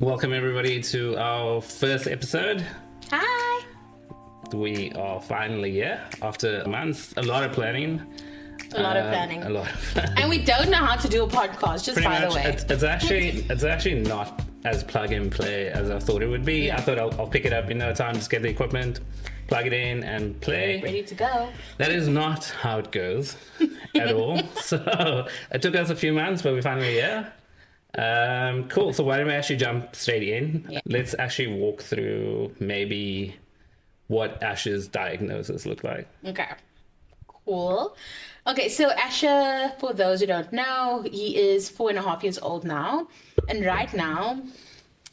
Welcome everybody to our first episode. Hi. We are finally here after months. A lot of planning. A lot of planning. A lot of planning. And we don't know how to do a podcast, just Pretty by much, the way. it's actually not as plug and play as I thought it would be. Yeah. I thought I'll pick it up in no time, just get the equipment, plug it in and play. Ready to go. That is not how it goes at all. So it took us a few months, but we're finally here. Cool. So why don't we actually jump straight in? Yeah. Let's actually walk through maybe what Ash's diagnosis looked like. Okay. Cool. Okay, so Asher, for those who don't know, he is 4.5 years old now. And right now,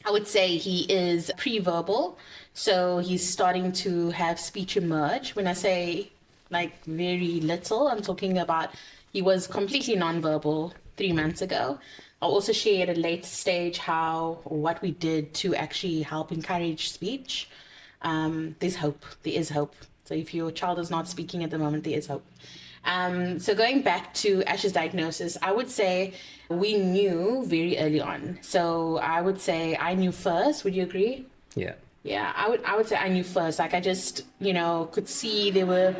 I would say he is pre-verbal. So he's starting to have speech emerge. When I say like very little, I'm talking about he was completely nonverbal 3 months ago. I'll also share at a later stage what we did to actually help encourage speech. There's hope. There is hope. So if your child is not speaking at the moment, there is hope. So going back to Ash's diagnosis, I would say we knew very early on. So I would say I knew first. Would you agree? Yeah. Yeah, I would say I knew first. Like I just, could see there were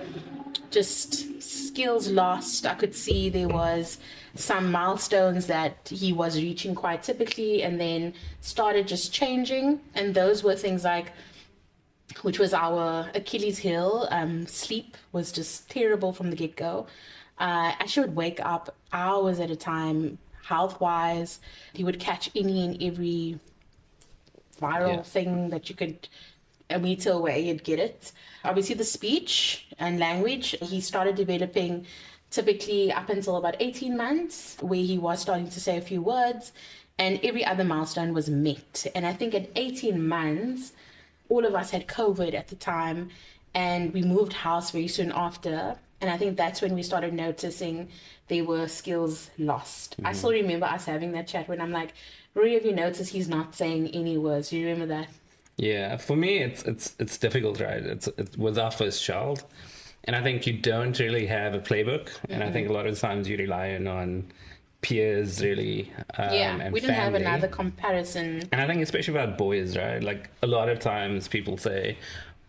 just skills lost. I could see there was some milestones that he was reaching quite typically and then started just changing. And those were things like, which was our Achilles heel. Sleep was just terrible from the get-go. Asher would wake up hours at a time, health-wise. He would catch any and every viral thing that you could a meter away, you'd get it. Obviously the speech and language, he started developing typically up until about 18 months, where he was starting to say a few words, and every other milestone was met. And I think at 18 months, all of us had COVID at the time, and we moved house very soon after. And I think that's when we started noticing there were skills lost. I still remember us having that chat when I'm like, Rory, have you noticed he's not saying any words? Do you remember that? Yeah. For me, it's difficult, right? It was our first child. And I think you don't really have a playbook. And I think a lot of times you rely on peers really. And we didn't have family. another comparison. And I think especially about boys, right? Like a lot of times people say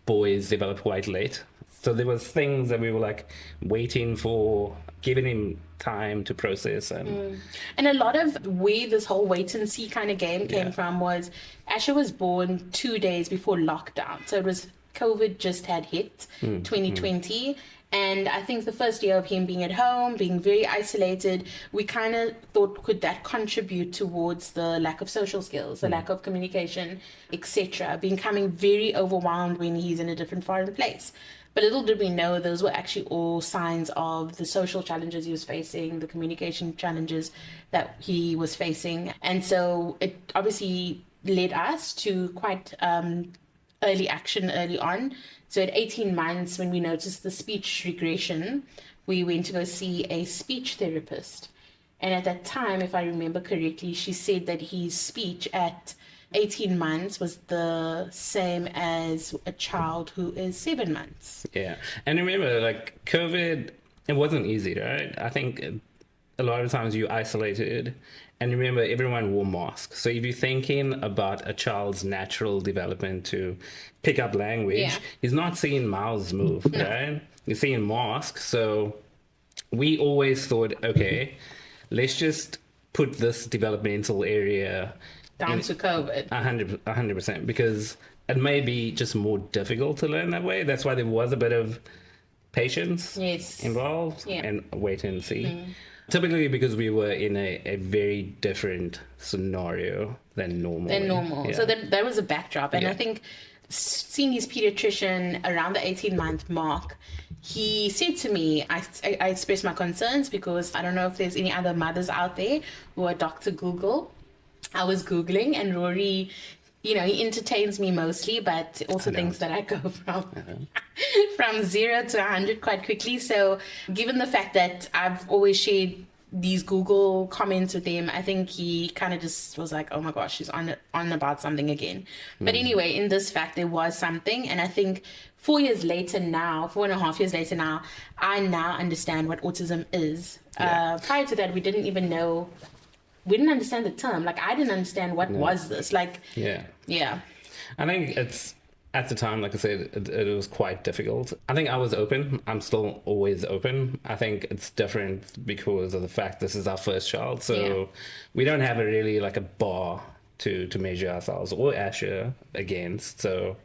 boys develop quite late. So there was things that we were like waiting for, giving him time to process. And a lot of where this whole wait and see kind of game came from was Asher was born 2 days before lockdown. So it was COVID just had hit 2020. And I think the first year of him being at home, being very isolated, we kind of thought, could that contribute towards the lack of social skills, the lack of communication, etc., becoming very overwhelmed when he's in a different foreign place. But little did we know those were actually all signs of the social challenges he was facing, the communication challenges that he was facing. And so it obviously led us to quite early action early on. So at 18 months, when we noticed the speech regression, we went to go see a speech therapist. And at that time, if I remember correctly, she said that his speech at 18 months was the same as a child who is 7 months. yeah. And remember, like COVID, it wasn't easy, right? I think a lot of times you isolated. And remember, everyone wore masks. So if you're thinking about a child's natural development to pick up language, he's not seeing mouths move, right? You're seeing masks. So we always thought, okay, let's just put this developmental area Down to COVID. 100%, because it may be just more difficult to learn that way. That's why there was a bit of patience involved and wait and see. Typically because we were in a very different scenario than normal. Yeah. So that was a backdrop. And I think seeing his pediatrician around the 18-month mark, he said to me, I expressed my concerns because I don't know if there's any other mothers out there who are Dr. Google. I was Googling, and Rory, he entertains me mostly, but also thinks that I go from 0 to 100 quite quickly. So given the fact that I've always shared these Google comments with him, I think he kind of just was like, oh my gosh, she's on about something again. But anyway, in this fact, there was something. And I think 4.5 years later now, I now understand what autism is. Prior to that, we didn't even know we didn't understand the term. Like, I didn't understand what was this. Like, Yeah. yeah, I think it's at the time, like I said, it was quite difficult. I think I was open. I'm still always open. I think it's different because of the fact this is our first child, so Yeah. we don't have a really like a bar to measure ourselves or Asher against. So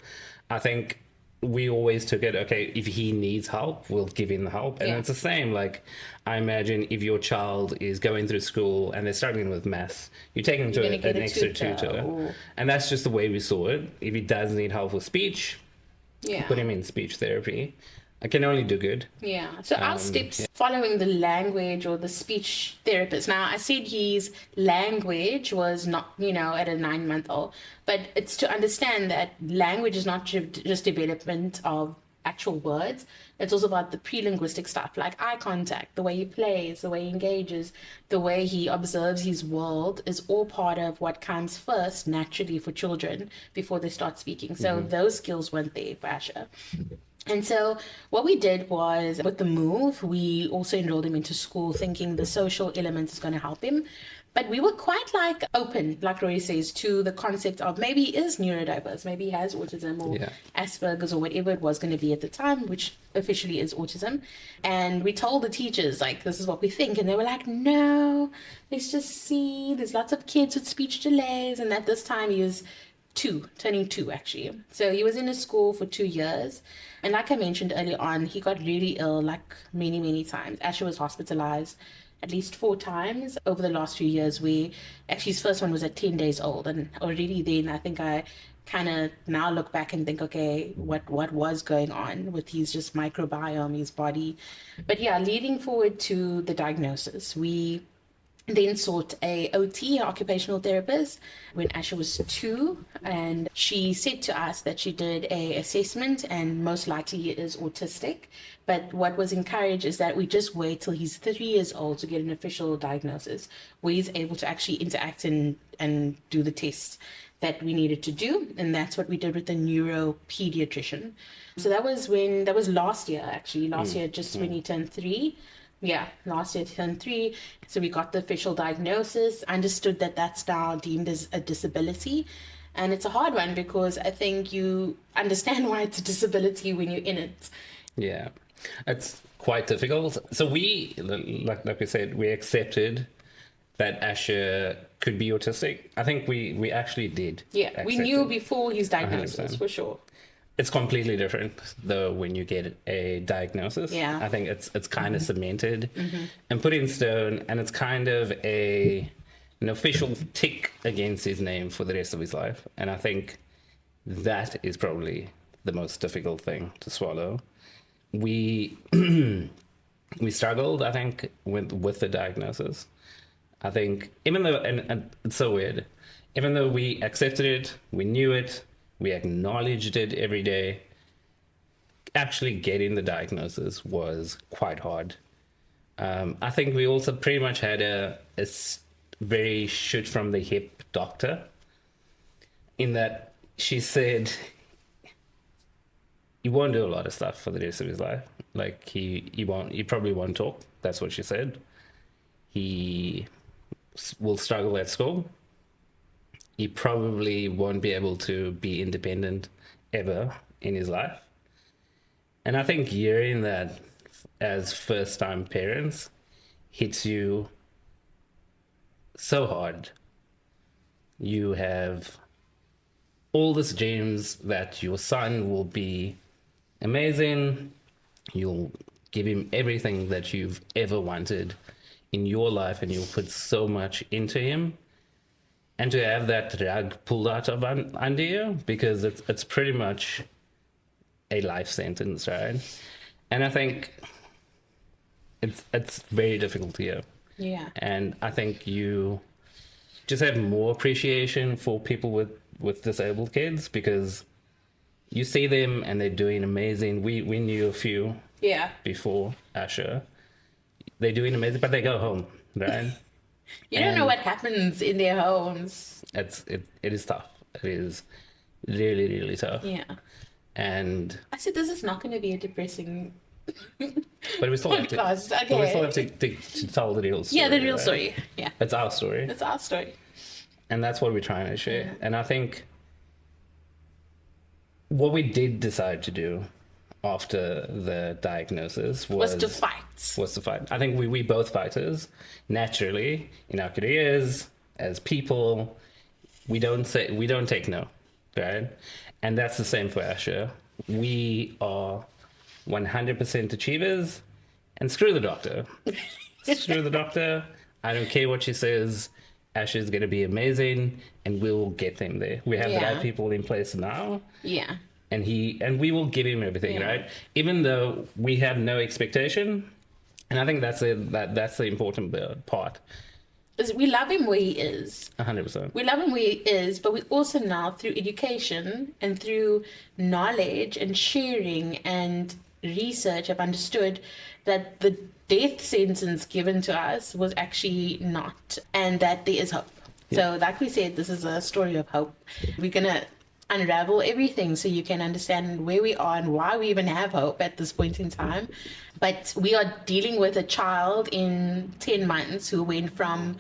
I think we always took it, okay, if he needs help, we'll give him the help. And Yeah. it's the same. Like, I imagine if your child is going through school and they're struggling with maths, you take them to You're gonna get an a extra tutor, tutor. or- And that's just the way we saw it. If he does need help with speech, yeah. put him in speech therapy. I can only do good. Yeah. So our steps following the language or the speech therapist. Now, I said his language was not, at a 9-month-old, but it's to understand that language is not just development of actual words. It's also about the pre-linguistic stuff, like eye contact, the way he plays, the way he engages, the way he observes his world is all part of what comes first naturally for children before they start speaking. So those skills weren't there for Asher. And so what we did was with the move, we also enrolled him into school thinking the social element is going to help him. But we were quite like open, like Roy says, to the concept of maybe he is neurodiverse, maybe he has autism or Yeah. Asperger's or whatever it was going to be at the time, which officially is autism. And we told the teachers, like, this is what we think. And they were like, no, let's just see. There's lots of kids with speech delays. And at this time, he was turning two actually. So he was in a school for 2 years. And like I mentioned earlier on, he got really ill like many, many times. Asher was hospitalized at least 4 times over the last few years, where actually his first one was at 10 days old. And already then I think I kind of now look back and think, okay, what was going on with his just microbiome, his body. But yeah, leading forward to the diagnosis, we then sought a OT, occupational therapist, when Asher was 2, and she said to us that she did a assessment and most likely he is autistic. But what was encouraged is that we just wait till he's 3 years old to get an official diagnosis, where he's able to actually interact and do the tests that we needed to do, and that's what we did with the neuro pediatrician. So that was last year actually, just when he turned 3. Yeah, last year turned 3. So we got the official diagnosis, understood that that's now deemed as a disability. And it's a hard one because I think you understand why it's a disability when you're in it. Yeah. It's quite difficult. So we, like we said, we accepted that Asher could be autistic. I think we actually did. Yeah, we accept knew it. before his diagnosis 100%. for sure. It's completely different though when you get a diagnosis. Yeah. I think it's kind of cemented and put in stone, and it's kind of an official tick against his name for the rest of his life. And I think that is probably the most difficult thing to swallow. We we struggled, I think, with the diagnosis. I think even though, and it's so weird, even though we accepted it, we knew it, we acknowledged it every day, actually getting the diagnosis was quite hard. I think we also pretty much had a very shoot from the hip doctor, in that she said he won't do a lot of stuff for the rest of his life. Like he probably won't talk. That's what she said. He will struggle at school. He probably won't be able to be independent ever in his life. And I think hearing that as first-time parents hits you so hard. You have all these dreams that your son will be amazing. You'll give him everything that you've ever wanted in your life, and you'll put so much into him. And to have that rug pulled out of under you, because it's pretty much a life sentence, right? And I think it's very difficult to hear. Yeah. And I think you just have more appreciation for people with disabled kids, because you see them and they're doing amazing. We knew a few Yeah. before Asher. They're doing amazing, but they go home, right? You don't know And what happens in their homes. it is tough. It is really, really tough. Yeah. And I said, this is not going to be a depressing But we still have to. Podcast. But we still have Okay. to tell the real story. Yeah, the real Right? story. Yeah, It's our story, it's our story. and that's what we're trying to share. And I think what we did decide to do after the diagnosis Was to fight. was to fight. I think we both fighters naturally in our careers as people. We don't take no, right? And that's the same for Asher. We are 100% achievers, and screw the doctor. Screw the doctor. I don't care what she says. Asher's going to be amazing, and we will get him there. We have the Yeah. right people in place now, Yeah. and we will give him everything, Yeah. right? Even though we have no expectation, and I think that's the important part. Is we love him where he is. 100%. We love him where he is, but we also now, through education and through knowledge and sharing and research, have understood that the death sentence given to us was actually not, and that there is hope. So, like we said, this is a story of hope. We're going to unravel everything so you can understand where we are and why we even have hope at this point in time. But we are dealing with a child in 10 months who went from,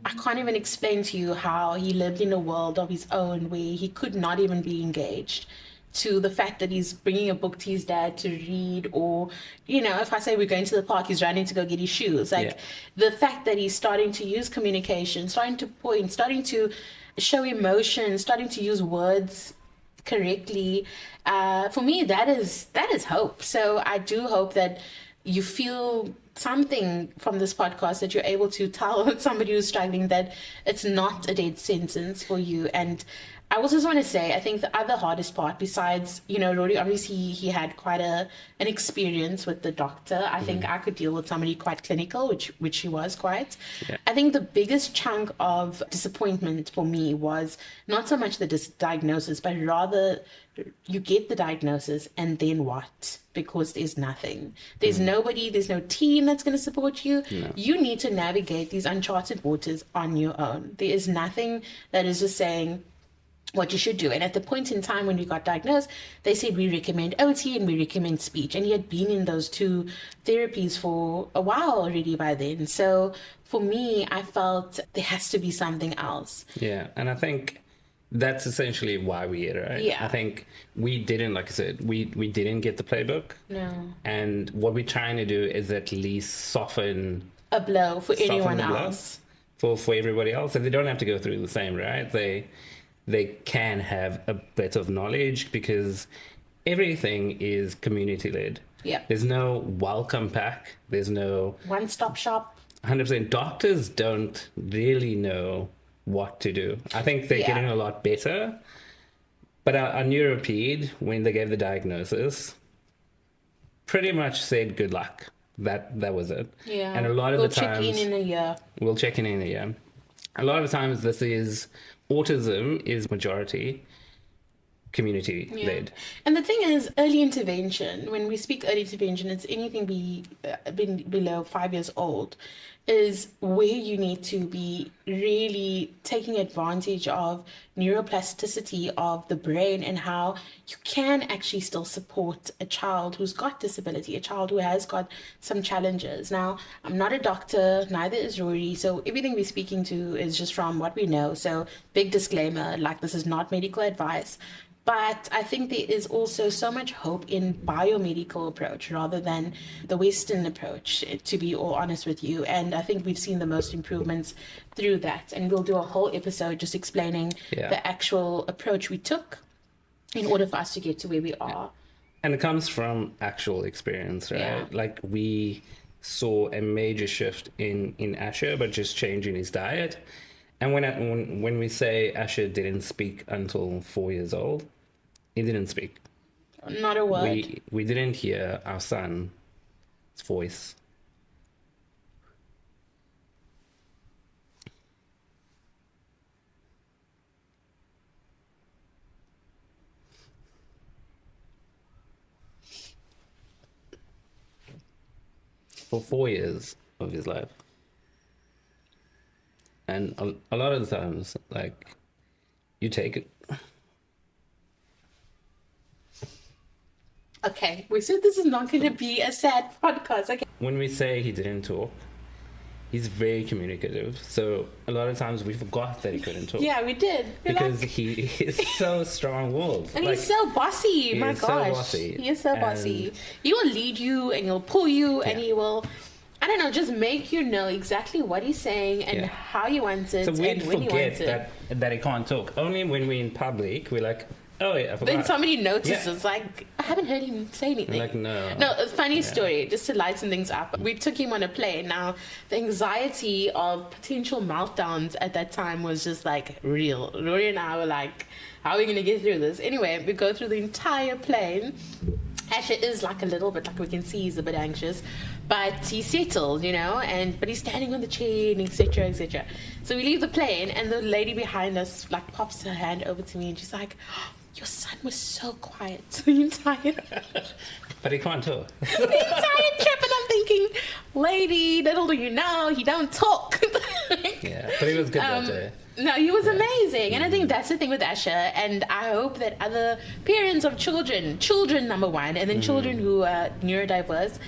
I can't even explain to you how he lived in a world of his own where he could not even be engaged, to the fact that he's bringing a book to his dad to read, or, you know, if I say we're going to the park, he's running to go get his shoes. Like, Yeah. the fact that he's starting to use communication, starting to point, starting to show emotion, starting to use words correctly. For me, that is hope. So I do hope that you feel something from this podcast, that you're able to tell somebody who's struggling that it's not a dead sentence for you. And I also just want to say, I think the other hardest part, besides, you know, Rory, obviously he had quite an experience with the doctor. I think I could deal with somebody quite clinical, which he was quite. Yeah. I think the biggest chunk of disappointment for me was not so much the diagnosis, but rather you get the diagnosis and then what? Because there's nothing. There's nobody, there's no team that's going to support you. No. You need to navigate these uncharted waters on your own. There is nothing that is just saying what you should do. And at the point in time when you got diagnosed, they said we recommend OT and we recommend speech. And he had been in those two therapies for a while already by then. So for me, I felt there has to be something else. Yeah, and I think that's essentially why we're here, right? Yeah. I think we didn't, like I said, we didn't get the playbook. No. And what we're trying to do is at least soften A blow for anyone the blow else. for everybody else. And they don't have to go through the same, right? They can have a bit of knowledge, because everything is community led. Yeah. There's no welcome pack. There's no One stop shop. 100%. Doctors don't really know what to do. I think they're Yeah. getting a lot better. But our neuroped, when they gave the diagnosis, pretty much said good luck. That was it. Yeah. And a lot of we'll the check times in a year. we'll check in a year. A lot of the times this is autism is majority community led. And the thing is, early intervention, when we speak early intervention, it's anything below 5 years old, is where you need to be really taking advantage of neuroplasticity of the brain, and how you can actually still support a child who's got disability, a child who has got some challenges. Now, I'm not a doctor, neither is Rory, so everything we're speaking to is just from what we know. So big disclaimer, like, this is not medical advice. But I think there is also so much hope in biomedical approach rather than the Western approach, to be all honest with you. And I think we've seen the most improvements through that. And we'll do a whole episode just explaining the actual approach we took in order for us to get to where we are. And it comes from actual experience, right? Yeah. Like, we saw a major shift in Asher, but just changing his diet. And when we say Asher didn't speak until 4 years old, he didn't speak. Not a word. We didn't hear our son's voice. For 4 years of his life. And a lot of the times, like, you take it. Okay, we said this is not going to be a sad podcast. Okay. When we say he didn't talk, he's very communicative. So a lot of times we forgot that he couldn't talk. Yeah, we did. Because he is so strong-willed. And he's so bossy. My is so gosh. bossy. He is so And- bossy. He will lead you and he'll pull you and Yeah. he will, I don't know, just make you know exactly what he's saying and Yeah. how he wants it So we and when he forget wants it. that he can't talk. Only when we're in public, we're like, oh yeah, I forgot. Then somebody notices, Yeah. like, I haven't heard him say anything. Like, no. No, a funny Yeah. story, just to lighten things up. We took him on a plane. Now, the anxiety of potential meltdowns at that time was just like real. Rory and I were like, how are we going to get through this? Anyway, we go through the entire plane. Asher is like a little bit, like we can see he's a bit anxious, but he's settled, you know, but he's standing on the chair and etc. etc. So we leave the plane and the lady behind us like pops her hand over to me and she's like, "Oh, your son was so quiet the entire But he can't talk. the entire trip," and I'm thinking, lady, little do you know, he don't talk. Yeah, but he was good that day. No, he was amazing. And I think that's the thing with Asher. And I hope that other parents of children number one, and then children who are neurodiverse,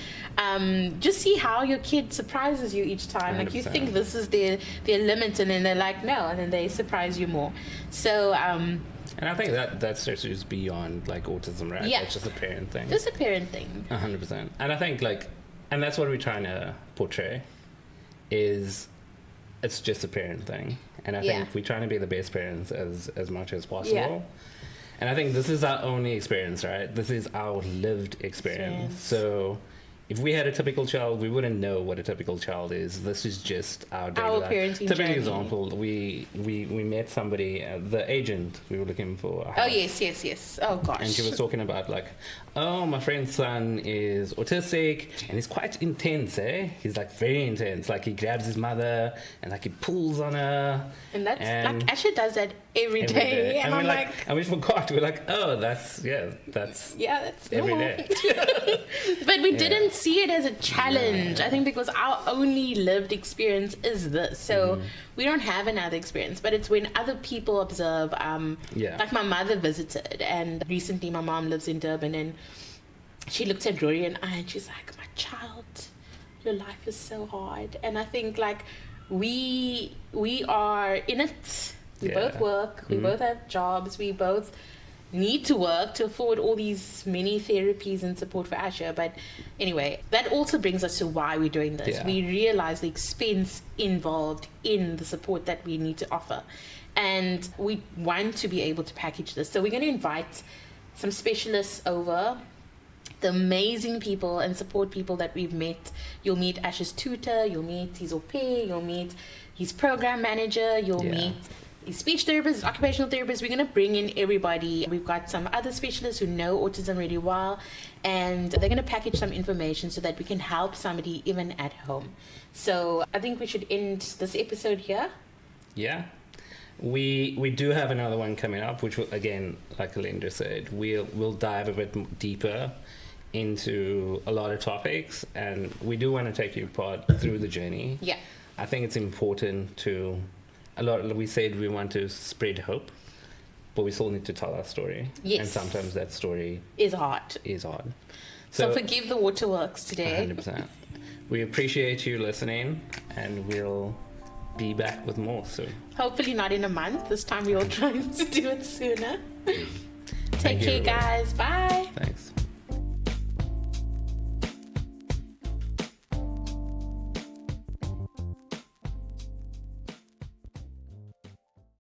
just see how your kid surprises you each time. Like you 100%. think this is their limit, and then they're like, no, and then they surprise you more. So, And I think that stretches beyond like autism, right? Yeah. It's just a parent thing. just a parent thing. 100%. And I think and that's what we're trying to portray, is it's just a parent thing. And I Yeah. think we're trying to be the best parents as much as possible. Yeah. And I think this is our only experience, right? This is our lived experience. Yes. So if we had a typical child, we wouldn't know what a typical child is. This is just our daily Our life. parenting Typical journey. example, we met somebody, the agent we were looking for. a Oh, house. yes. Oh, gosh. And she was talking about like, oh, my friend's son is autistic and he's quite intense, eh? He's like very intense. Like he grabs his mother and like he pulls on her. And that's and like Asher does that every every day. And we're I'm like, and we forgot. We're like, oh, that's yeah, that's every normal. day. But we didn't see it as a challenge. I think because our only lived experience is this. So we don't have another experience. But it's when other people observe. Yeah. Like my mother visited, and recently my mom lives in Durban, and she looked at Rory and I, and she's like, "My child, your life is so hard." And I think like we are in it. We Yeah. both work. We both have jobs. We both need to work to afford all these many therapies and support for Asher. But anyway, that also brings us to why we're doing this. Yeah. We realize the expense involved in the support that we need to offer. And we want to be able to package this. So we're going to invite some specialists over, the amazing people and support people that we've met. You'll meet Ash's tutor, you'll meet his au pair, you'll meet his program manager, you'll Yeah. meet his speech therapist, occupational therapist. We're going to bring in everybody. We've got some other specialists who know autism really well, and they're going to package some information so that we can help somebody even at home. So I think we should end this episode here. Yeah. We do have another one coming up, which will, again, like Linda said, we'll dive a bit deeper into a lot of topics, and we do want to take you through the journey. Yeah. I think it's important to we said we want to spread hope, but we still need to tell our story. Yes. And sometimes that story Is hard. is hard. So forgive the waterworks today. 100%. We appreciate you listening, and we'll be back with more soon. Hopefully not in a month. This time we will try to do it sooner. Take Thank you, care, everybody. guys. Bye. Thanks.